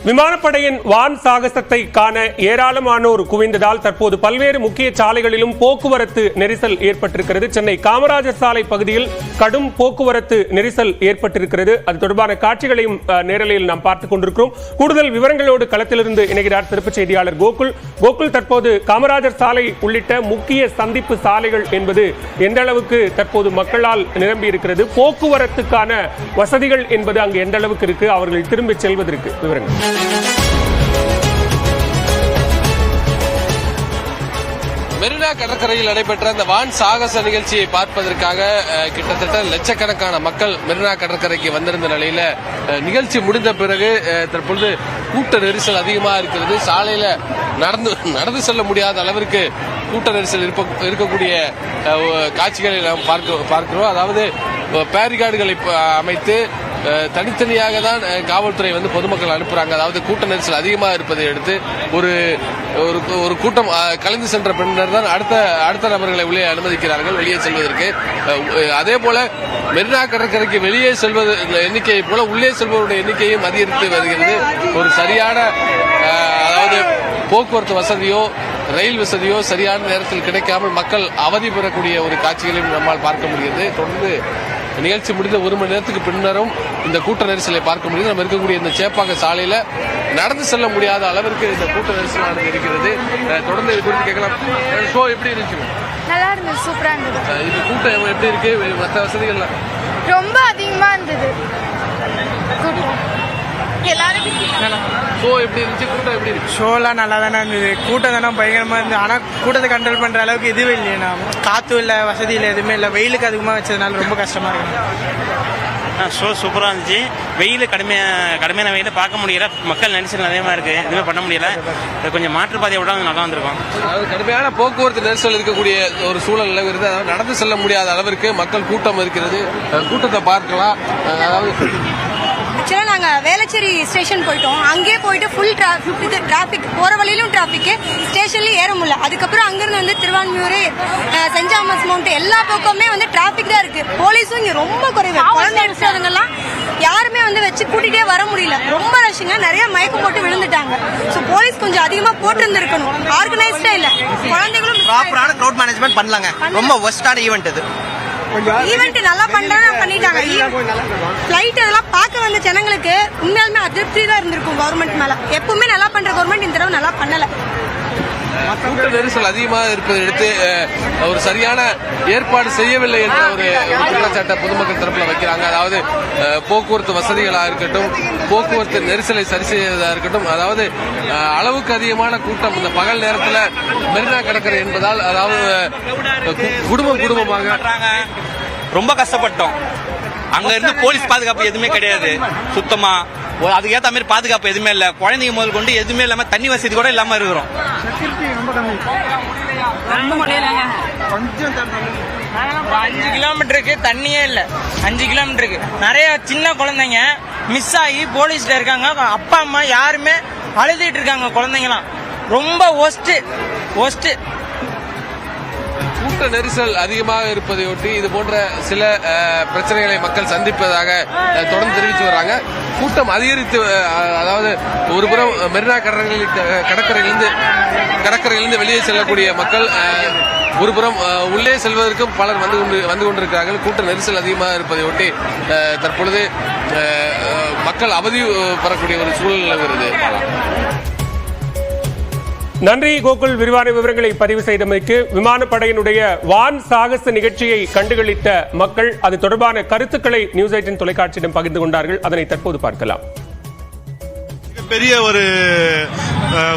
விமானப்படையின் வான் சாகசத்தை காண ஏராளமானோர் குவிந்ததால் தற்போது பல்வேறு முக்கிய சாலைகளிலும் போக்குவரத்து நெரிசல் ஏற்பட்டிருக்கிறது. சென்னை காமராஜர் சாலை பகுதியில் கடும் போக்குவரத்து நெரிசல் ஏற்பட்டிருக்கிறது. அது தொடர்பான காட்சிகளையும் நேரலையில் நாம் பார்த்துக் கொண்டிருக்கிறோம். கூடுதல் விவரங்களோடு களத்திலிருந்து இணைகிறார் சிறப்பு செய்தியாளர் கோகுல். தற்போது காமராஜர் சாலை உள்ளிட்ட முக்கிய சந்திப்பு சாலைகள் என்பது எந்த அளவுக்கு தற்போது மக்களால் நிரம்பி இருக்கிறது, போக்குவரத்துக்கான வசதிகள் என்பது அங்கு எந்த அளவுக்கு இருக்கு, அவர்கள் திரும்பி செல்வதற்கு விவரங்கள். மெரினா கடற்கரையில் நடைபெற்ற அந்த வான் சாகச நிகழ்ச்சியை பார்ப்பதற்காக கிட்டத்தட்ட லட்சக்கணக்கான மக்கள் மெரினா கடற்கரைக்கு வந்திருந்த நிலையில நிகழ்ச்சி முடிந்த பிறகு தற்பொழுது கூட்ட நெரிசல் அதிகமாக இருக்கிறது. சாலையில நடந்து செல்ல முடியாத அளவிற்கு கூட்ட நெரிசல் இருக்கக்கூடிய காட்சிகளை நாம் பார்க்கிறோம். அதாவது பேரிகார்டுகளை அமைத்து தனித்தனியாக தான் காவல்துறை பொதுமக்கள் அனுப்புறாங்க. அதாவது கூட்ட நெரிசல் அதிகமாக இருப்பதை அடுத்து ஒரு கூட்டம் கலந்து சென்ற பின்னர் தான் அடுத்த நபர்களை உள்ளே அனுமதிக்கிறார்கள் வெளியே செல்வதற்கு. அதே போல மெரினா கடற்கரைக்கு வெளியே செல்வது எண்ணிக்கையை போல உள்ளே செல்பவருடைய எண்ணிக்கையும் அதிகரித்து வருகிறது. ஒரு சரியான அதாவது போக்குவரத்து வசதியோ ரயில் வசதியோ சரியான நேரத்தில் கிடைக்காமல் மக்கள் அவதி பெறக்கூடிய ஒரு காட்சிகளையும் நம்மால் பார்க்க முடிகிறது. தொடர்ந்து நிகழ்ச்சி முடிந்த ஒரு மணி நேரத்துக்கு பின்னரும் இந்த கூட்ட நெரிசலை பார்க்க முடியுது. நம்ம இருக்கக்கூடிய இந்த சேப்பாக்க சாலையில நடந்து செல்ல முடியாத அளவிற்கு இந்த கூட்ட நெரிசலானது இருக்கிறது. தொடர்ந்து இது குறித்து கேட்கலாம். ஷோ எப்படி இருந்துச்சு? நல்லா இருந்தது, சூப்பரா இருந்தது. இது கூட்டம் எப்படி இருக்கு? மற்ற வசதிகள் ரொம்ப அதிகமா இருந்தது. ஷோ எப்படி இருந்துச்சு? கூட்டம் எப்படி இருக்கு? ஷோலாம் நல்லா தானே இருந்தது. கூட்டம் தானே பயங்கரமா இருந்தது. ஆனா கூட்டத்தை கண்ட்ரோல் பண்ற அளவுக்கு இதுவே இல்லையா, காத்து இல்ல, வசதி இல்லை, எதுவுமே இல்லை. வெயிலுக்கு அதிகமா வச்சதுனால ரொம்ப கஷ்டமா இருக்கு. ஷோ சூப்பராக இருந்துச்சு. வெயில் கடுமையான வெயில பார்க்க முடியல. மக்கள் நெரிசல் அதிகமாக இருக்கு, எதுவுமே பண்ண முடியல. கொஞ்சம் மாற்றுப்பாதையை விட நல்லா வந்திருக்கும். அதாவது கடுமையான போக்குவரத்து நெரிசல் இருக்கக்கூடிய ஒரு சூழல் நிலவுகிறது. அதாவது நடந்து செல்ல முடியாத அளவிற்கு மக்கள் கூட்டம் இருக்கிறது. கூட்டத்தை பார்க்கலாம். அதாவது நாங்க வேளச்சேரி ஸ்டேஷன் போயிட்டோம். அங்கே போயிட்டு ஃபுல் டிராபிக், போற வழியிலும் டிராபிக், ஸ்டேஷன்ல ஏற முடியல. அதுக்கப்புறம் அங்கிருந்து திருவான்மியூர், சென்ட் தாமஸ் மவுண்ட் எல்லா பக்கமே டிராபிக் தான் இருக்கு. போலீஸும் இங்க ரொம்ப குறைவு. குழந்தைங்க எல்லாம் யாருமே வச்சு கூட்டிட்டே வர முடியல. ரொம்ப ரஷ்ங்க, நிறைய மயக்கம் போட்டு விழுந்துட்டாங்க. சோ போலீஸ் கொஞ்சம் அதிகமா போட்டு இருந்திருக்கணும். ஆர்கனைஸ்டா இல்ல. குழந்தைகளும் ப்ராப்பரான க்ரௌட் மேனேஜ்மெண்ட் பண்ணலாங்க. ரொம்ப ஒஸ்டான ஈவென்ட் இது. ஈவென்ட் நல்லா பண்ணிட்டாங்க. ஃபிளைட் அதெல்லாம் பார்க்க வந்த ஜனங்களுக்கு உண்மையாலுமே அதிருப்தி தான் இருந்திருக்கும் கவர்மெண்ட் மேல. எப்பவுமே நல்லா பண்ற கவர்மெண்ட் இந்த தடவை நல்லா பண்ணல. கூட்ட நெரிசல் அதிகமாக இருப்பதை அடுத்து ஒரு சரியான ஏற்பாடு செய்யவில்லை என்ற ஒரு குற்றச்சாட்டை பொதுமக்கள் தரப்புல வைக்கிறாங்க. அதாவது போக்குவரத்து வசதிகளாக இருக்கட்டும், போக்குவரத்து நெரிசலை சரி செய்வதாக இருக்கட்டும், அதாவது அளவுக்கு அதிகமான கூட்டம் இந்த பகல் நேரத்தில் மெரினா கடற்கரை என்பதால், அதாவது குடும்பமாக ரொம்ப கஷ்டப்பட்டோம். அங்க இருந்து போலீஸ் பாதுகாப்பு எதுவுமே கிடையாது. சுத்தமா அதுக்கு ஏற்ற மாதிரி பாதுகாப்பு எதுவுமே இல்ல. குழந்தைங்க முதல் கொண்டு எதுவுமே இல்லாம தண்ணி வசதி கூட இல்லாம இருக்கிறோம். 5 கிலோமீட்டருக்கு தண்ணியே இல்ல. 5 கிலோமீட்டருக்கு நிறைய சின்ன குழந்தைங்க மிஸ் ஆகி போலீஸ்ல இருக்காங்க. அப்பா அம்மா யாருமே அழுதுட்டு இருக்காங்க. குழந்தைங்களாம் ரொம்ப ஒஸ்ட். கூட்ட நெரிசல் அதிகமாக இருப்பதையொட்டி இது போன்ற சில பிரச்சனைகளை மக்கள் சந்திப்பதாக தொடர்ந்து தெரிவித்து வர்றாங்க. கூட்டம் அதிகரித்து, அதாவது ஒருபுறம் மெரினா கடற்கரையிலிருந்து வெளியே செல்லக்கூடிய மக்கள், ஒருபுறம் உள்ளே செல்வதற்கும் பலர் வந்து கொண்டிருக்கிறார்கள். கூட்ட நெரிசல் அதிகமாக இருப்பதையொட்டி தற்பொழுது மக்கள் அவதி பெறக்கூடிய ஒரு சூழல் நிலவுகிறது. நன்றி கோகுல், விரிவான விவரங்களை பதிவு செய்தமைக்கு. விமானப்படையினுடைய வான் சாகச நிகழ்ச்சியை கண்டுகளித்த மக்கள் அது தொடர்பான கருத்துக்களை நியூஸ் 18 தொலைக்காட்சியிடம் பகிர்ந்து கொண்டார்கள். அதனை தற்போது பார்க்கலாம். பெரிய ஒரு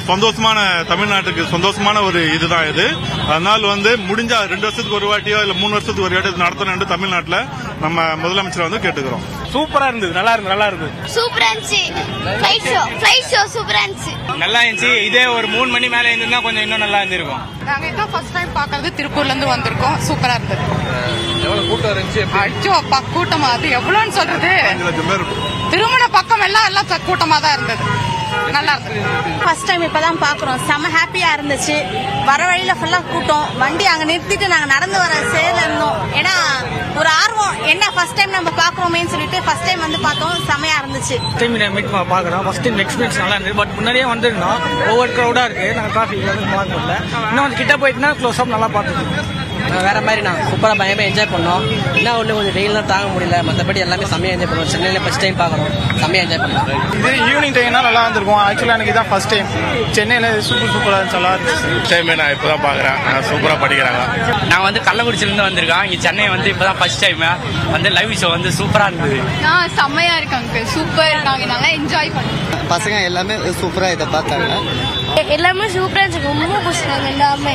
சந்தோஷமான, தமிழ்நாட்டுக்கு சந்தோஷமான ஒரு இதுதான் இது. அதனால முடிஞ்சா 2 வருஷத்துக்கு ஒரு வாட்டியோ இல்ல 3 வருஷத்துக்கு ஒரு வாட்டி நடத்தணும் என்று தமிழ்நாட்டில் நம்ம முதலமைச்சர் கேட்டுக்கிறோம். சூப்பரா இருந்தது, நல்லா இருந்தது. சூப்பரா இருந்துச்சு. ஃளைட் ஷோ சூப்பரா இருந்துச்சு, நல்லா இருந்துச்சு. இதே ஒரு 3 மணி மேல இருந்தா கொஞ்சம் இன்னும் நல்லா இருந்திருக்கும். நாங்க இதான் ஃபர்ஸ்ட் டைம் பாக்குறது. திருப்பூர்ல இருந்து வந்திருக்கோம். சூப்பரா இருந்தது. எவ்வளவு கூட்டம் இருந்துச்சு? ஐயோ அப்பா, கூட்டமா அது எவ்வளவுன்னு சொல்றது. 5 லட்சம் பேர். திருமண பக்கம் எல்லாம் கூட்டமா தான் இருந்தது. நல்லா இருந்தது. ஃபர்ஸ்ட் டைம் இப்பதான் பாக்குறோம். செம ஹாப்பியா இருந்துச்சு. வர வழியில ஃபுல்லா கூட்டம். வண்டி அங்க நிறுத்திட்டு நாங்க நடந்து வர சேல இருந்தோம். ஏன்னா ஒரு ஆர்வம், என்ன ஃபர்ஸ்ட் டைம் நம்ம பாக்குறோமேன்னு சொல்லிட்டு ஃபர்ஸ்ட் டைம் வந்து பார்த்தோம். செமையா இருந்துச்சு. டைம் மீட் பாக்குறோம். ஃபர்ஸ்ட் டைம் எக்ஸ்பீரியன்ஸ் நல்லா இருந்தது. பட் முன்னாடியே வந்திருந்தோம். ஓவர் க்ரௌடா இருக்கு. நாங்க டிராஃபிக் நல்லா முடியல. இன்னும் வந்து கிட்ட போயிட்டுனா க்ளோஸ் அப் நல்லா பார்த்துருக்கோம். வேற மாதிரி நான் சூப்பரா பயமா என்ஜாய் பண்ணோம். என்ன ஒண்ணு கொஞ்சம் வெயிலாம் தாங்க முடியல. மற்றபடி எல்லாமே செம்மையா என்ஜாய் பண்ணுவோம். சென்னையில ஃபர்ஸ்ட் டைம் பாக்குறோம். செம்மையா என்ஜாய் பண்ணலாம். இது ஈவினிங் டைம்னா நல்லா வந்திருக்கும். ஆக்சுவலா எனக்கு இதான் ஃபர்ஸ்ட் டைம். சென்னையில சூப்பரா இருந்துச்சு. நல்லா இருந்துச்சு. டைம் நான் இப்பதான் பாக்குறேன். சூப்பரா படிக்கிறாங்க. நான் வந்து கள்ளக்குறிச்சில இருந்து வந்திருக்கோம். இங்க சென்னை வந்து இப்பதான் ஃபர்ஸ்ட் டைம் வந்து லைவ் ஷோ வந்து சூப்பரா இருந்தது. செம்மையா இருக்காங்க. சூப்பர் இருக்காங்க. நல்லா என்ஜாய் பண்ணுவோம். பசங்க எல்லாமே சூப்பரா இதை பார்த்தாங்க. எல்லாமே சூப்பரா இருந்துச்சு. ரொம்ப பிடிச்சாங்க எல்லாமே.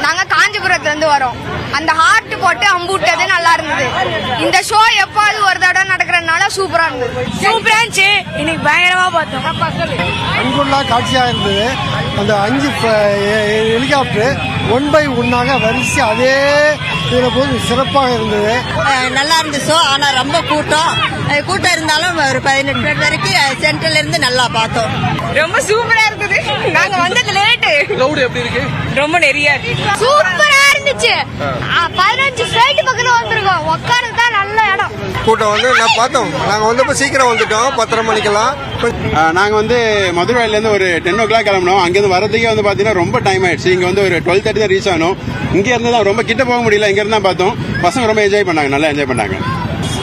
நாங்க காஞ்சிபுரத்துல இருந்து வரோம். அந்த ஹார்ட் போட்டு அம்புட்டது நல்லா இருந்தது. இந்த ஷோ எப்பாவது ஒரு தடவை நடக்கிறதுனால சூப்பரா இருந்தது. சூப்பரா இருந்துச்சு. இன்னைக்கு பயங்கரமா பார்த்தோம். கண்கொள்ளா காட்சியாக இருந்தது. அந்த 5 ஹெலிகாப்டர் 1 by 1 வரிசை அதே இதில் போது சிறப்பாக இருந்தது. நல்லா இருந்துச்சோ. ஆனா ரொம்ப கூட்டம் இருந்தாலும் ஒரு 18 பேர் வரைக்கும் சென்ட்ரல்ல இருந்து நல்லா பார்த்தோம். ரொம்ப சூப்பரா இருக்குது. நாங்க வந்தது லேட்டு. கிரௌட் எப்படி இருக்கு? ரொம்ப நிறைய சூப்பரா இருந்துச்சு. 15 ஃபிளைட் பக்கத்துல வந்திருக்கோம். உட்கார்றது தான் நல்ல இடம். கூட்டம் வந்து நான் பார்த்தோம். நாங்கள் வந்தப்போ சீக்கிரம் வந்துட்டோம். 10:30 மணிக்கெல்லாம். நாங்கள் வந்து மதுரையிலேருந்து ஒரு 10 o'clock கிளம்பினோம். அங்கேருந்து வரதுக்கே வந்து பார்த்தீங்கன்னா ரொம்ப டைம் ஆயிடுச்சு. இங்கே வந்து ஒரு 12:30 தான் ரீச் ஆனோம். இங்கே இருந்து தான் ரொம்ப கிட்ட போக முடியல. இங்கே இருந்து தான் பார்த்தோம். பசங்க ரொம்ப என்ஜாய் பண்ணாங்க. நல்லா என்ஜாய் பண்ணாங்க.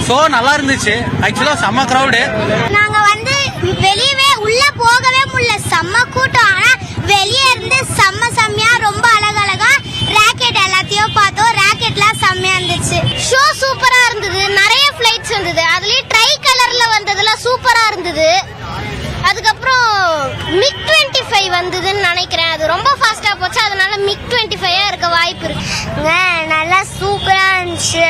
ஷோ நல்லா இருந்துச்சு. ஆக்சுவலா செம்ம கிரௌடு. நாங்க வந்து வெளியவே உள்ள போகவே முடியல. செம்ம கூட்டம். ஆனா வெளியே இருந்து செம்மையா ரொம்ப அழகழகா ராக்கெட் எல்லாத்தையும் பார்த்தோம். ராக்கெட்லாம் செம்மையா இருந்துச்சு. ஷோ சூப்பரா இருந்தது. நிறைய ஃபிளைட்ஸ் இருந்தது. அதுலயும் ட்ரை கலர்ல வந்ததுல சூப்பரா இருந்தது. அதுக்கப்புறம் மிக் 25 வந்ததுன்னு நினைக்கிறேன். அது ரொம்ப ஃபாஸ்டா போச்சு. அதனால மிக் 25 இருக்க வாய்ப்பு இருக்கு. நல்லா சூப்பரா இருந்துச்சு.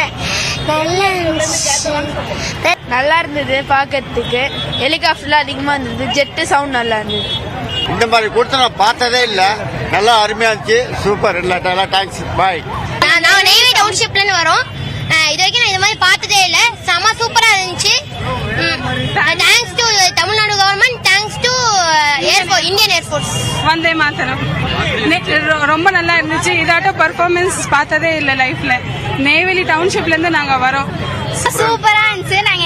நல்லா இருந்தது பார்க்கறதுக்கு. ஹெலிகாப்டர்ல அதிகமா இருந்தது. ஜெட் சவுண்ட் நல்லா இருந்தது. இந்த மாதிரி கூட்டத்தை நான் பார்த்ததே இல்லை. நல்லா அருமையாக இருந்துச்சு. சூப்பர். இல்லை தேங்க்ஸ். பாய். நான் நெய்வேலி டவுன்ஷிப்ல இருந்து வரோம். இது வரைக்கும் நான் இந்த மாதிரி பார்த்ததே இல்லை. செம சூப்பரா இருந்துச்சு. Thanks to Tamil Nadu government. Thanks to Indian air force. Vande Mataram ரொம்ப நல்லா இருந்துச்சு. இதாட்டம் பர்ஃபார்மன்ஸ் பார்த்ததே இல்லை லைஃப்ல. நெய்வேலி டவுன்ஷிப்ல இருந்து நாங்க வரோம். சூப்பரா இருந்துச்சு. நாங்க